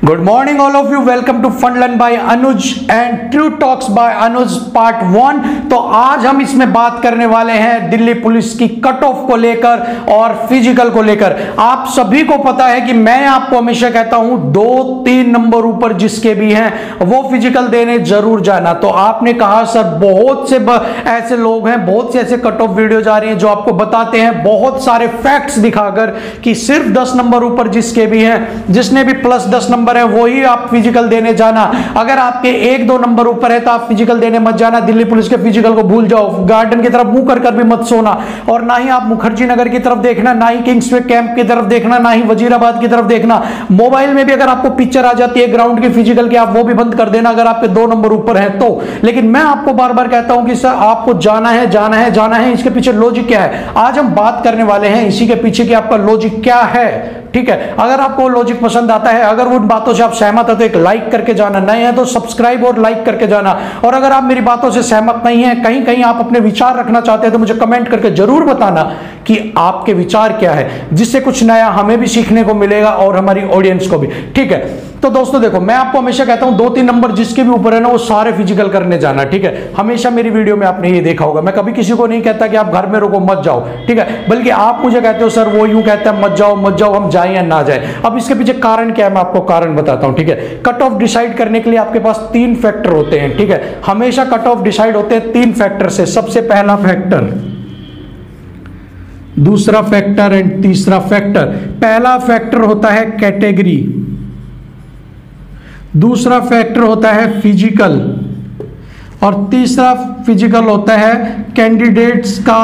Good morning all of you, welcome to fun learn by Anuj and true talks by Anuj part 1। तो आज हम इसमें बात करने वाले हैं दिल्ली पुलिस की कट ऑफ को लेकर और फिजिकल को लेकर। आप सभी को पता है कि मैं आपको हमेशा कहता हूं 2-3 नंबर ऊपर जिसके भी हैं वो फिजिकल देने जरूर जाना। तो आपने कहा सर बहुत से ऐसे लोग हैं, बहुत से ऐसे कट ऑफ वीडियो जा रही हैं जो आपको बताते हैं बहुत सारे फैक्ट्स दिखाकर कि सिर्फ 10 नंबर ऊपर जिसके भी हैं, जिसने भी प्लस 10 नंबर है वही आप फिजिकल देने जाना। अगर आपके 1-2 नंबर ऊपर है तो आप फिजिकल देने मत जाना। दिल्ली पुलिस के फिजिकल को भूल जाओ। गार्डन की तरफ मुंह कर भी मत सोना, और ना ही आप मुखर्जी नगर की तरफ देखना, ना ही किंग्सवे कैंप की तरफ देखना, ना ही वजीराबाद की तरफ देखना। मोबाइल में भी अगर आपको पिक्चर आ जाती है ग्राउंड की फिजिकल की, आप वो भी बंद कर देना अगर आपके 2 नंबर ऊपर है तो। लेकिन मैं आपको बार बार कहता हूं कि सर आपको जाना है जाना है जाना है। इसके पीछे लॉजिक क्या है आज हम बात करने वाले हैं, इसी के पीछे कि आपका लॉजिक क्या है। ठीक है, अगर आपको लॉजिक पसंद आता है, अगर उन बातों से आप सहमत है तो एक लाइक करके जाना, नए हैं तो सब्सक्राइब और लाइक करके जाना। और अगर आप मेरी बातों से सहमत नहीं है, कहीं कहीं आप अपने विचार रखना चाहते हैं तो मुझे कमेंट करके जरूर बताना कि आपके विचार क्या है, जिससे कुछ नया हमें भी सीखने को मिलेगा और हमारी ऑडियंस को भी। ठीक है, तो दोस्तों देखो, मैं आपको हमेशा कहता हूं 2-3 नंबर जिसके भी ऊपर है ना वो सारे फिजिकल करने जाना। ठीक है, हमेशा मेरी वीडियो में आपने ये देखा होगा, मैं कभी किसी को नहीं कहता कि आप घर में रुको मत जाओ। ठीक है, बल्कि आप मुझे कहते हो सर वो यूं कहता है मत जाओ, हम जाए या ना जाए। अब इसके पीछे कारण क्या है मैं आपको कारण बताता हूं। ठीक है, कट ऑफ डिसाइड करने के लिए आपके पास 3 फैक्टर होते हैं। ठीक है, हमेशा कट ऑफ डिसाइड होते हैं 3 फैक्टर से। सबसे पहला फैक्टर, दूसरा फैक्टर एंड तीसरा फैक्टर। पहला फैक्टर होता है कैटेगरी, दूसरा फैक्टर होता है फिजिकल, और तीसरा फिजिकल होता है कैंडिडेट्स का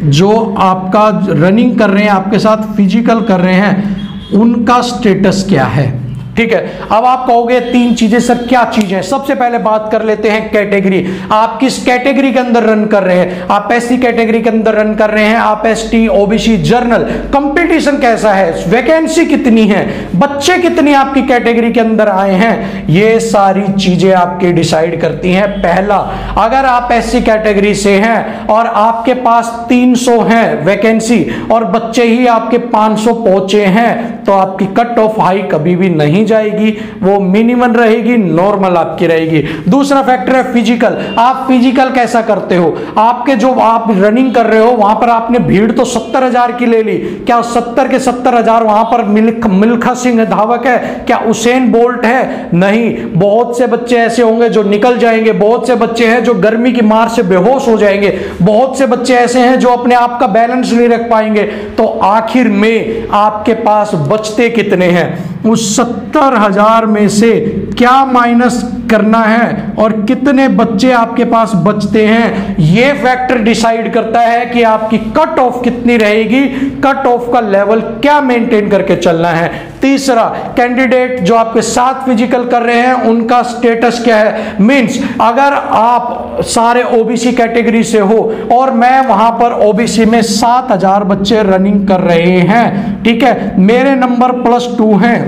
जो आपका रनिंग कर रहे हैं, आपके साथ फिजिकल कर रहे हैं, उनका स्टेटस क्या है। ठीक है, अब आप कहोगे 3 चीजें सर क्या चीजें। सबसे पहले बात कर लेते हैं कैटेगरी। आप किस कैटेगरी के अंदर रन कर रहे हैं। आप एससी कैटेगरी के अंदर रन कर रहे हैं, आप एसटी, ओबीसी, जर्नल। कंपटीशन कैसा है, वैकेंसी कितनी है, बच्चे कितनी आपकी कैटेगरी के अंदर आए हैं, ये सारी चीजें आपकी डिसाइड करती हैं। पहला, अगर आप एससी कैटेगरी से हैं और आपके पास 300 है वैकेंसी और बच्चे ही आपके 500 पहुंचे हैं तो आपकी कट ऑफ हाई कभी भी नहीं जाएगी, वो मिनिमम रहेगी, नॉर्मल आपकी रहेगी। दूसरा फैक्टर है फिजिकल। आप फिजिकल कैसा करते हो, आपके जो आप रनिंग कर रहे हो वहां पर आपने भीड़ तो 70,000 की ले ली, क्या 70 के 70,000 वहां पर मिल्खा सिंह धावक है, क्या उसेन बोल्ट है? नहीं, बहुत से बच्चे ऐसे होंगे जो निकल जाएंगे, बहुत से बच्चे हैं जो गर्मी की मार से बेहोश हो जाएंगे, बहुत से बच्चे ऐसे हैं जो अपने आप का बैलेंस नहीं रख पाएंगे। तो आखिर में आपके पास बचते कितने हैं, उस 70,000 में से क्या माइनस करना है और कितने बच्चे आपके पास बचते हैं, यह फैक्टर डिसाइड करता है कि आपकी कट ऑफ कितनी रहेगी, कट ऑफ का लेवल क्या मेंटेन करके चलना है। तीसरा, कैंडिडेट जो आपके साथ फिजिकल कर रहे हैं उनका स्टेटस क्या है। मींस अगर आप सारे ओबीसी कैटेगरी से हो और मैं वहां पर ओबीसी में 7,000 बच्चे रनिंग कर रहे हैं, ठीक है, मेरे नंबर +2 हैं,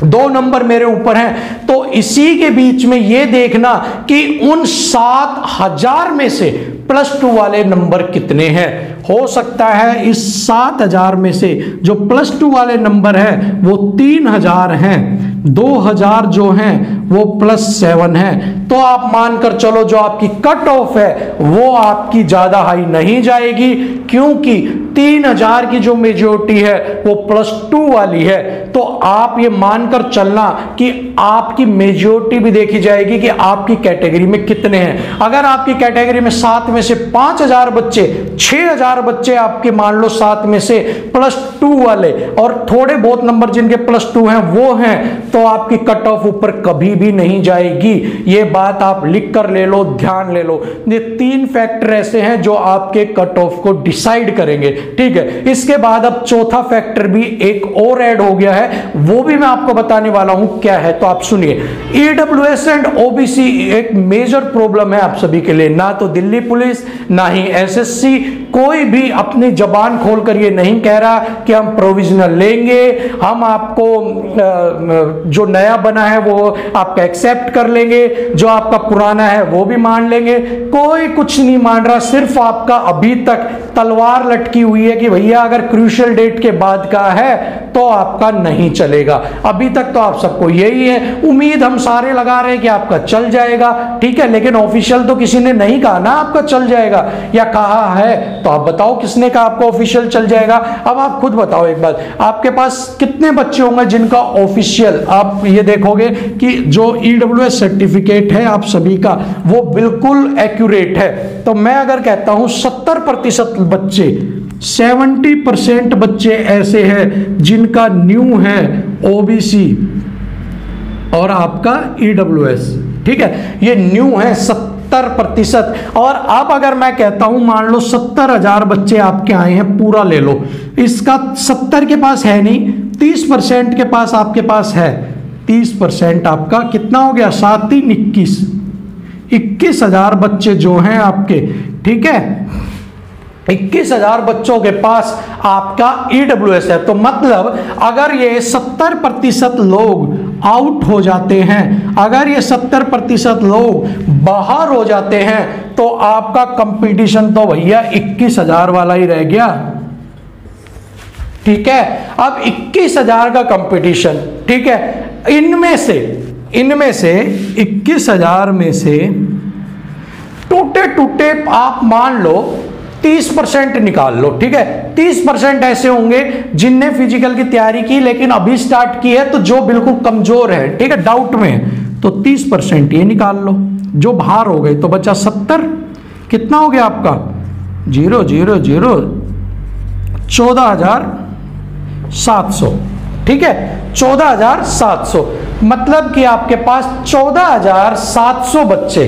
2 नंबर मेरे ऊपर हैं, तो इसी के बीच में यह देखना कि उन 7,000 में से +2 वाले नंबर कितने हैं। हो सकता है इस 7,000 में से जो +2 वाले नंबर है वो 3,000 हैं, 2,000 जो हैं वो +7 हैं। तो आप मानकर चलो जो आपकी कट ऑफ है वो आपकी ज्यादा हाई नहीं जाएगी, क्योंकि 3,000 की जो मेजॉरिटी है वो +2 वाली है। तो आप ये मानकर चलना कि आपकी मेजॉरिटी भी देखी जाएगी कि आपकी कैटेगरी में कितने हैं। अगर आपकी कैटेगरी में 7 में से 5,000 बच्चे, 6,000 बच्चे आपके मान लो 7 में से +2 वाले और थोड़े बहुत नंबर जिनके +2 हैं वो हैं, तो आपकी कट ऑफ ऊपर कभी भी नहीं जाएगी। ये बात आप लिख कर ले लो, ध्यान ले लो। ये 3 फैक्टर ऐसे हैं जो आपके कट ऑफ को डिसाइड करेंगे। ठीक है, इसके बाद अब चौथा फैक्टर भी एक और ऐड हो गया है, वो भी मैं आपको बताने वाला हूं क्या है, तो आप सुनिए। ईडब्ल्यूएस एंड ओबीसी एक मेजर प्रॉब्लम है आप सभी के लिए। ना तो दिल्ली पुलिस ना ही एसएससी कोई भी अपनी जबान खोलकर ये नहीं कह रहा कि हम प्रोविजनल लेंगे, हम आपको जो नया बना है वो आपका एक्सेप्ट कर लेंगे, जो आपका पुराना है वो भी मान लेंगे। कोई कुछ नहीं मान रहा, सिर्फ आपका अभी तक तलवार लटकी हुई है कि भैया अगर क्रूशियल डेट के बाद का है तो आपका नहीं चलेगा। अभी तक तो आप सबको यही है, उम्मीद हम सारे लगा रहे हैं कि आपका चल जाएगा, ठीक है, लेकिन ऑफिशियल तो किसी ने नहीं कहा ना आपका चल जाएगा, या कहा है तो आप बताओ किसने कहा आपका ऑफिशियल चल जाएगा। अब आप खुद बताओ एक बात, आपके पास कितने बच्चे होंगे जिनका ऑफिशियल, आप ये देखोगे कि जो ईडब्ल्यूएस सर्टिफिकेट है आप सभी का वो बिल्कुल एक्यूरेट है। तो मैं अगर कहता हूं 70% बच्चे, 70% बच्चे ऐसे हैं जिनका न्यू है ओबीसी और आपका ईडब्ल्यूएस, ठीक है, ये न्यू है 70%। और अब अगर मैं कहता हूं मान लो 70,000 बच्चे आपके आए हैं, पूरा ले लो, इसका 70 के पास है नहीं, 30% के पास आपके पास है, 30% आपका कितना हो गया, 7 3 21,000 बच्चे जो हैं आपके, ठीक है, 21,000 बच्चों के पास आपका ईडब्ल्यूएस है। तो मतलब अगर ये 70% लोग आउट हो जाते हैं, अगर ये 70% लोग बाहर हो जाते हैं तो आपका कंपटीशन तो भैया 21,000 वाला ही रह गया, ठीक है। अब 21,000 का कंपटीशन, ठीक है, इनमें से 21,000 में से टूटे आप मान लो 30% निकाल लो, ठीक है, 30% ऐसे होंगे जिनने फिजिकल की तैयारी की लेकिन अभी स्टार्ट की है, तो जो बिल्कुल कमजोर है, ठीक है, डाउट में है, तो 30% ये निकाल लो, जो बाहर हो गए, तो बचा 70, कितना हो गया आपका 0 0 0 14,700, ठीक है, 14,700, मतलब कि आपके पास 14,700 बच्चे,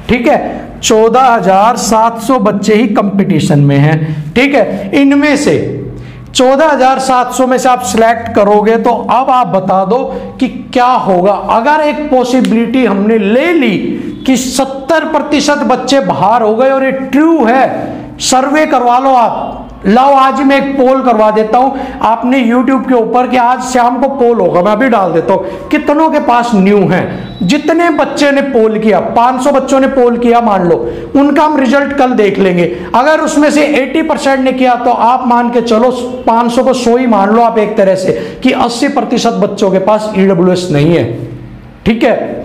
ठीक है, 14,700 बच्चे ही कंपटीशन में हैं, ठीक है। इनमें से 14,700 में से आप सिलेक्ट करोगे तो अब आप बता दो कि क्या होगा। अगर एक पॉसिबिलिटी हमने ले ली कि 70% बच्चे बाहर हो गए और ये ट्रू है, सर्वे करवा लो आप, लाओ आज मैं एक पोल करवा देता हूं आपने YouTube के ऊपर कि आज शाम को पोल होगा, मैं अभी डाल देता हूं कितनों के पास न्यू है। जितने बच्चे ने पोल किया, 500 बच्चों ने पोल किया मान लो, उनका हम रिजल्ट कल देख लेंगे। अगर उसमें से 80% ने किया तो आप मान के चलो 500 को 100 ही मान लो आप एक तरह से कि 80% बच्चों के पास ईडब्ल्यूएस नहीं है, ठीक है।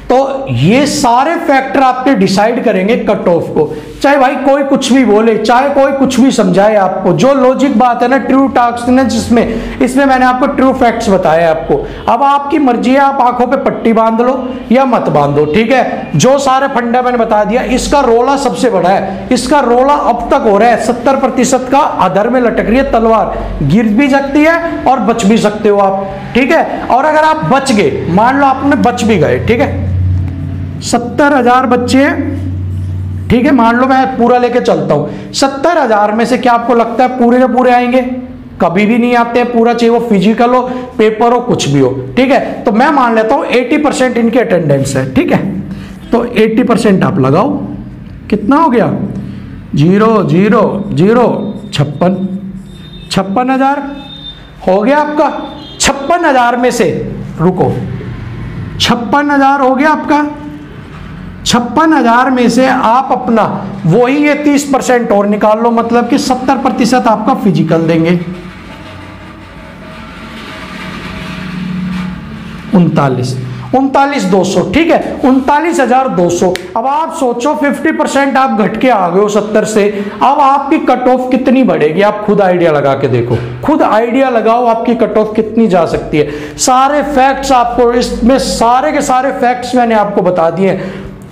तो ये सारे फैक्टर आपके डिसाइड करेंगे कट ऑफ को, चाहे भाई कोई कुछ भी बोले, चाहे कोई कुछ भी समझाए आपको, जो लॉजिक बात है ना, ट्रू टास्क ने, जिसमें इसमें मैंने आपको ट्रू फैक्ट्स बताए आपको। अब आपकी मर्जी है, आप आंखों पे पट्टी बांध लो या मत बांधो, ठीक है। जो सारे फंडा मैंने बता दिया, इसका रोला सबसे बड़ा है, इसका रोला अब तक हो रहा है, 70% का अधर में लटक रही है तलवार, गिर भी सकती है और बच भी सकते हो आप, ठीक है। और अगर आप बच गए, मान लो आपने बच भी गए, ठीक है, 70,000 बच्चे, ठीक है, मान लो मैं पूरा लेके चलता हूं, 70,000 में से क्या आपको लगता है पूरे के पूरे आएंगे? कभी भी नहीं आते हैं पूरा, चाहे वो फिजिकल हो, पेपर हो, कुछ भी हो, ठीक है। तो मैं मान लेता हूं 80% इनकी अटेंडेंस है, ठीक है, तो 80% आप लगाओ, कितना हो गया 0 0 0 56,000 हो गया आपका। 56,000 में से रुको, 56,000 हो गया आपका। 56,000 में से आप अपना वही ये 30% और निकाल लो, मतलब कि 70% आपका फिजिकल देंगे। 39,200, ठीक है, 39,200। अब आप सोचो 50% आप घट के आ गए हो 70 से, अब आपकी कट ऑफ कितनी बढ़ेगी? आप खुद आइडिया लगा के देखो, खुद आइडिया लगाओ आपकी कट ऑफ कितनी जा सकती है। सारे फैक्ट्स आपको इसमें, सारे के सारे फैक्ट्स मैंने आपको बता दिए।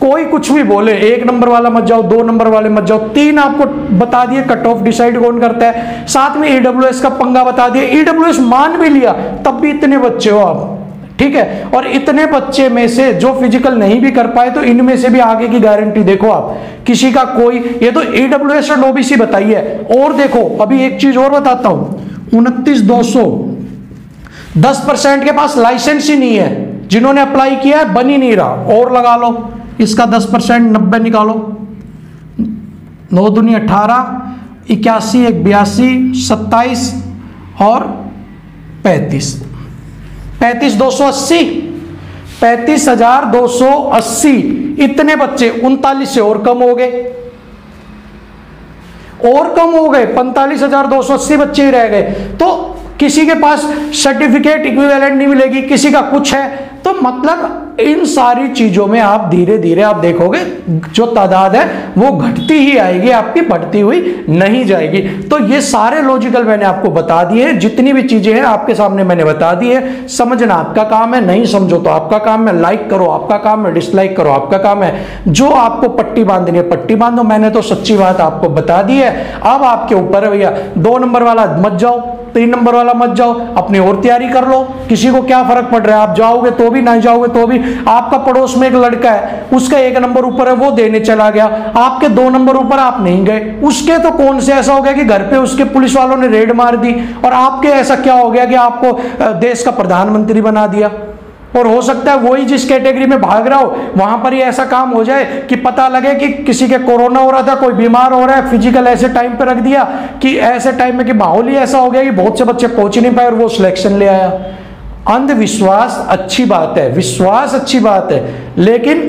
कोई कुछ भी बोले, 1 नंबर वाला मत जाओ, 2 नंबर वाले मत जाओ, 3 आपको बता दिए कट ऑफ डिसाइड कौन करता है, साथ में ईडब्ल्यूएस का पंगा बता दिया। ईडब्ल्यूएस मान भी लिया तब भी इतने बच्चे हो आप, ठीक है, और इतने बच्चे में से जो फिजिकल नहीं भी कर पाए तो इनमें से भी आगे की गारंटी देखो आप, किसी का कोई, ये तो ईडब्ल्यूएस और ओबीसी बताई है। और देखो अभी एक चीज और बताता हूं, 29,200, 10% के पास लाइसेंस ही नहीं है, जिन्होंने अप्लाई किया है बन ही नहीं रहा, और लगा लो इसका 10%, 90 निकालो, 9 दूनी 18, 81 1 82, 27 और 35, 35,280, 35,280। इतने बच्चे 39 से और कम हो गए, और कम हो गए, 45,280 बच्चे ही रह गए। तो किसी के पास सर्टिफिकेट इक्विवेलेंट नहीं मिलेगी, किसी का कुछ है। तो मतलब इन सारी चीजों में आप धीरे धीरे आप देखोगे जो तादाद है वो घटती ही आएगी, आपकी बढ़ती हुई नहीं जाएगी। तो ये सारे लॉजिकल मैंने आपको बता दिए हैं, जितनी भी चीजें हैं आपके सामने मैंने बता दी है। समझना आपका काम है, नहीं समझो तो आपका काम है, लाइक करो आपका काम है, डिसलाइक करो आपका काम है। जो आपको पट्टी बांधनी है पट्टी बांधो, मैंने तो सच्ची बात आपको बता दी है। अब आपके ऊपर है भैया, 2 नंबर वाला मत जाओ, 3 नंबर वाला मत जाओ, अपनी और तैयारी कर लो। किसी को क्या फर्क पड़ रहा है, आप जाओगे तो भी नहीं जाओगे तो भी। आपका पड़ोस में एक लड़का है, उसका 1 नंबर ऊपर है, वो देने चला गया, आपके 2 नंबर ऊपर आप नहीं गए, उसके तो कौन से ऐसा हो गया कि घर पे उसके पुलिस वालों ने रेड मार दी, और आपके ऐसा क्या हो गया कि आपको देश का प्रधानमंत्री बना दिया। और हो सकता है वही जिस कैटेगरी में भाग रहा हो वहां पर ही ऐसा काम हो जाए कि पता लगे कि किसी के कोरोना हो रहा था, कोई बीमार हो रहा है, फिजिकल ऐसे टाइम पे रख दिया कि ऐसे टाइम में कि माहौल ही ऐसा हो गया कि बहुत से बच्चे पहुंच ही नहीं पाए और वो सिलेक्शन ले आया। अंधविश्वास अच्छी बात है, विश्वास अच्छी बात है, लेकिन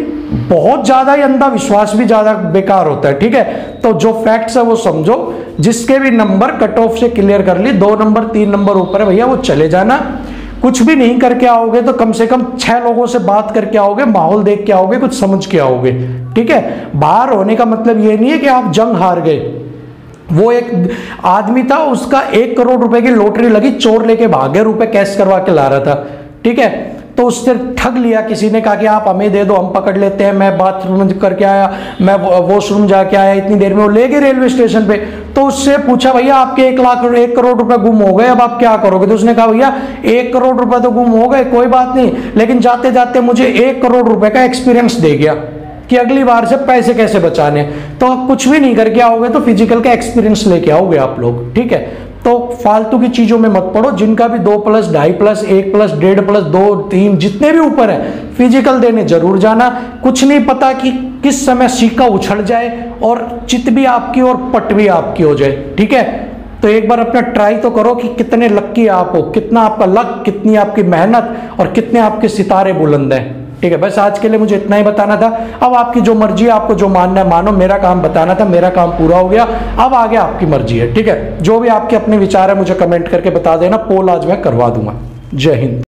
बहुत ज्यादा ही अंधा विश्वास भी ज्यादा बेकार होता है। ठीक है, तो जो फैक्ट्स है वो समझो। जिसके भी नंबर कट ऑफ से क्लियर कर ली, 2 नंबर 3 नंबर ऊपर है भैया, वो चले जाना। कुछ भी नहीं करके आओगे तो कम से कम 6 लोगों से बात करके आओगे, माहौल देख के आओगे, कुछ समझ के आओगे। ठीक है, बाहर होने का मतलब ये नहीं है कि आप जंग हार गए। वो एक आदमी था, उसका 1 करोड़ रुपए की लॉटरी लगी, चोर लेके भागे, रुपए कैश करवा के ला रहा था। ठीक है, तो उससे ठग लिया किसी ने, कहा कि आप हमें दे दो, हम पकड़ लेते हैं। मैं बाथरूम करके आया, मैं वॉशरूम जाके आया, इतनी देर में वो ले गए रेलवे स्टेशन पे। तो उससे पूछा भैया आपके 1 करोड़ रुपए गुम हो गए, अब आप क्या करोगे? तो उसने कहा भैया 1 करोड़ रुपए तो गुम हो गए, कोई बात नहीं, लेकिन जाते जाते मुझे 1 करोड़ रुपए का एक्सपीरियंस दे गया कि अगली बार से पैसे कैसे बचाने। तो आप कुछ भी नहीं करके आओगे तो फिजिकल का एक्सपीरियंस लेके आओगे आप लोग। ठीक है, तो फालतू की चीजों में मत पड़ो। जिनका भी 2 प्लस 2.5 प्लस 1 प्लस 1.5 प्लस 2 3 जितने भी ऊपर है, फिजिकल देने जरूर जाना। कुछ नहीं पता कि किस समय सिक्का उछल जाए और चित भी आपकी और पट भी आपकी हो जाए। ठीक है, तो एक बार अपना ट्राई तो करो कि कितने लक्की आप हो, कितना आपका लक, कितनी आपकी मेहनत और कितने आपके सितारे बुलंद हैं। ठीक है, बस आज के लिए मुझे इतना ही बताना था। अब आपकी जो मर्जी है, आपको जो मानना है मानो, मेरा काम बताना था, मेरा काम पूरा हो गया। अब आगे आपकी मर्जी है। ठीक है, जो भी आपके अपने विचार है मुझे कमेंट करके बता देना, पोल आज मैं करवा दूंगा। जय हिंद।